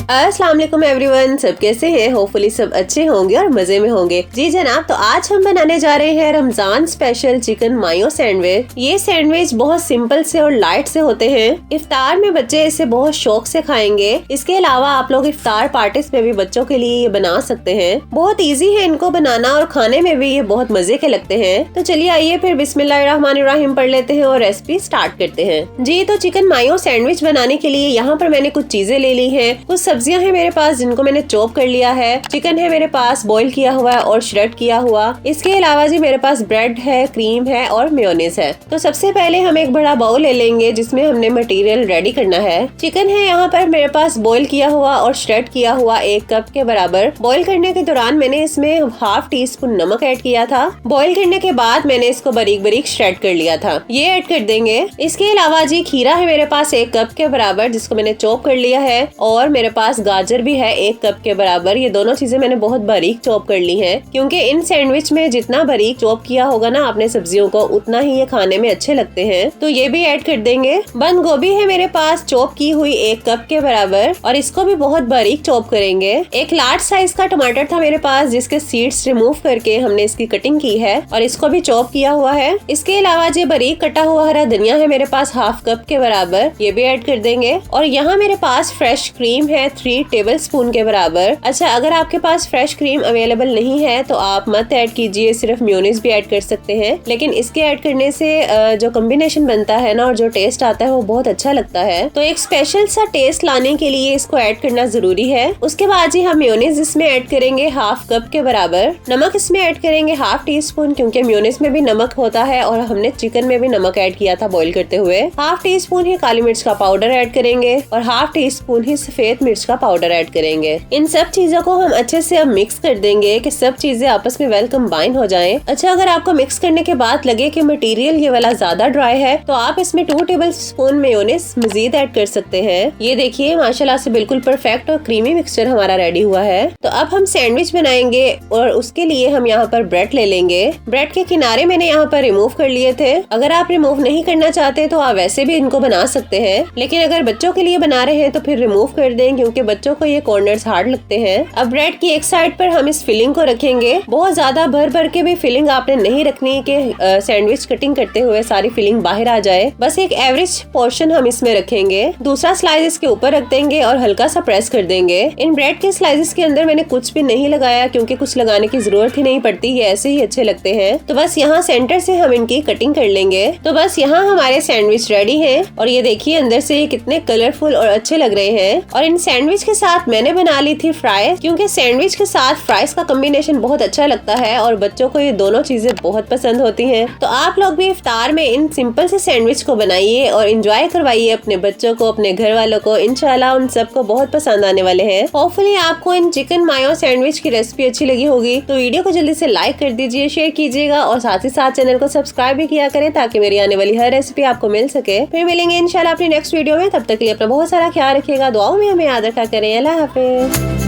अस्सलाम वालेकुम एवरीवन, सब कैसे हैं? होपफुली सब अच्छे होंगे और मजे में होंगे। जी जनाब, तो आज हम बनाने जा रहे हैं रमजान स्पेशल चिकन मायो सैंडविच। ये सैंडविच बहुत सिंपल से और लाइट से होते हैं। इफ्तार में बच्चे इसे बहुत शौक से खाएंगे। इसके अलावा आप लोग इफ्तार पार्टीज में भी बच्चों के लिए ये बना सकते हैं। बहुत इजी है इनको बनाना और खाने में भी ये बहुत मजे के लगते हैं। तो चलिए आइए फिर बिस्मिल्लाहिर्रहमानिर्रहीम पढ़ लेते हैं और रेसिपी स्टार्ट करते हैं। जी तो चिकन मायो सैंडविच बनाने के लिए यहाँ पर मैंने कुछ चीजें ले ली है। कुछ सब्जियां हैं मेरे पास जिनको मैंने चॉप कर लिया है। चिकन है मेरे पास बॉईल किया हुआ है और श्रेड किया हुआ। इसके अलावा जी मेरे पास ब्रेड है, क्रीम है और मेयोनीज है। तो सबसे पहले हम एक बड़ा बाउल ले लेंगे जिसमें हमने मटेरियल रेडी करना है। चिकन है यहाँ पर मेरे पास बॉईल किया हुआ और श्रेड किया हुआ 1 कप के बराबर। बॉईल करने के दौरान मैंने इसमें ½ टीस्पून नमक ऐड किया था। बॉईल करने के बाद मैंने इसको बारीक बारीक श्रेड कर लिया था, ये ऐड कर देंगे। इसके अलावा जी खीरा है मेरे पास 1 कप के बराबर जिसको मैंने चॉप कर लिया है और मेरे पास गाजर भी है 1 कप के बराबर। ये दोनों चीजें मैंने बहुत बारीक चॉप कर ली हैं क्योंकि इन सैंडविच में जितना बारीक चॉप किया होगा ना आपने सब्जियों को उतना ही ये खाने में अच्छे लगते हैं। तो ये भी ऐड कर देंगे। बंद गोभी है मेरे पास चॉप की हुई 1 कप के बराबर और इसको भी बहुत बारीक चॉप करेंगे। एक लार्ज साइज का टमाटर था मेरे पास जिसके सीड्स रिमूव करके हमने इसकी कटिंग की है और इसको भी चॉप किया हुआ है। इसके अलावा जो बारीक कटा हुआ हरा धनिया है मेरे पास ½ कप के बराबर, ये भी ऐड कर देंगे। और यहाँ मेरे पास फ्रेश क्रीम है 3 टेबलस्पून के बराबर। अच्छा, अगर आपके पास फ्रेश क्रीम अवेलेबल नहीं है तो आप मत ऐड कीजिए, सिर्फ मेयोनीज भी ऐड कर सकते हैं। लेकिन इसके ऐड करने से जो कॉम्बिनेशन बनता है ना और जो टेस्ट आता है वो बहुत अच्छा लगता है। तो एक स्पेशल सा टेस्ट लाने के लिए इसको ऐड करना जरूरी है। उसके बाद ही हम मेयोनीज इसमें ऐड करेंगे ½ कप के बराबर। नमक इसमें ऐड करेंगे ½ टीस्पून क्योंकि मेयोनीज में भी नमक होता है और हमने चिकन में भी नमक ऐड किया था बॉईल करते हुए। ½ टीस्पून ही काली मिर्च का पाउडर ऐड करेंगे और ½ टीस्पून ही सफेद मिर्च का पाउडर ऐड करेंगे। इन सब चीजों को हम अच्छे से अब मिक्स कर देंगे कि सब चीजें आपस में वेल कंबाइन हो जाएं। अच्छा, अगर आपको मिक्स करने के बाद लगे कि मटेरियल ये वाला ज्यादा ड्राई है तो आप इसमें 2 टेबलस्पून मेयोनीज मजीद ऐड कर सकते हैं। ये देखिए माशाल्लाह से बिल्कुल परफेक्ट और क्रीमी मिक्सचर हमारा रेडी हुआ है। तो अब हम सैंडविच बनाएंगे और उसके लिए हम यहाँ पर ब्रेड ले लेंगे। ब्रेड के किनारे मैंने यहाँ पर रिमूव कर लिए थे। अगर आप रिमूव नहीं करना चाहते तो आप वैसे भी इनको बना सकते हैं, लेकिन अगर बच्चों के लिए बना रहे हैं तो फिर रिमूव कर दें क्योंकि बच्चों को ये कॉर्नर्स हार्ड लगते हैं। अब ब्रेड की एक साइड पर हम इस फिलिंग को रखेंगे। बहुत ज्यादा भर भर के भी फिलिंग आपने नहीं रखनी कि सैंडविच कटिंग करते हुए सारी फिलिंग बाहर आ जाए। बस एक एवरेज पोर्शन हम इसमें रखेंगे। दूसरा स्लाइस इसके ऊपर रख देंगे और हल्का सा प्रेस कर देंगे। इन ब्रेड के स्लाइसेस के अंदर मैंने कुछ भी नहीं लगाया क्योंकि कुछ लगाने की जरूरत ही नहीं पड़ती, ये ऐसे ही अच्छे लगते हैं। तो बस यहाँ सेंटर से हम इनकी कटिंग कर लेंगे। तो बस यहाँ हमारे सैंडविच रेडी है और ये देखिए अंदर से ये कितने कलरफुल और अच्छे लग रहे हैं। और इन सैंडविच के साथ मैंने बना ली थी फ्राई क्योंकि सैंडविच के साथ फ्राइज का कॉम्बिनेशन बहुत अच्छा लगता है और बच्चों को ये दोनों चीजें बहुत पसंद होती हैं। तो आप लोग भी इफ्तार में इन सिंपल से सैंडविच को बनाइए और एंजॉय करवाइए अपने बच्चों को, अपने घर वालों को। इंशाल्लाह उन सबको बहुत पसंद आने वाले हैं। होपफुली आपको इन चिकन मायो सैंडविच की रेसिपी अच्छी लगी होगी तो वीडियो को जल्दी से लाइक कर दीजिए, शेयर कीजिएगा और साथ ही साथ चैनल को सब्सक्राइब भी किया करें ताकि मेरी आने वाली हर रेसिपी आपको मिल सके। फिर मिलेंगे इंशाल्लाह अपनी नेक्स्ट वीडियो में। तब तक के लिए अपना बहुत सारा ख्याल रखिएगा, दुआओं में हमें याद रखा करें। अल्लाह हाफिज।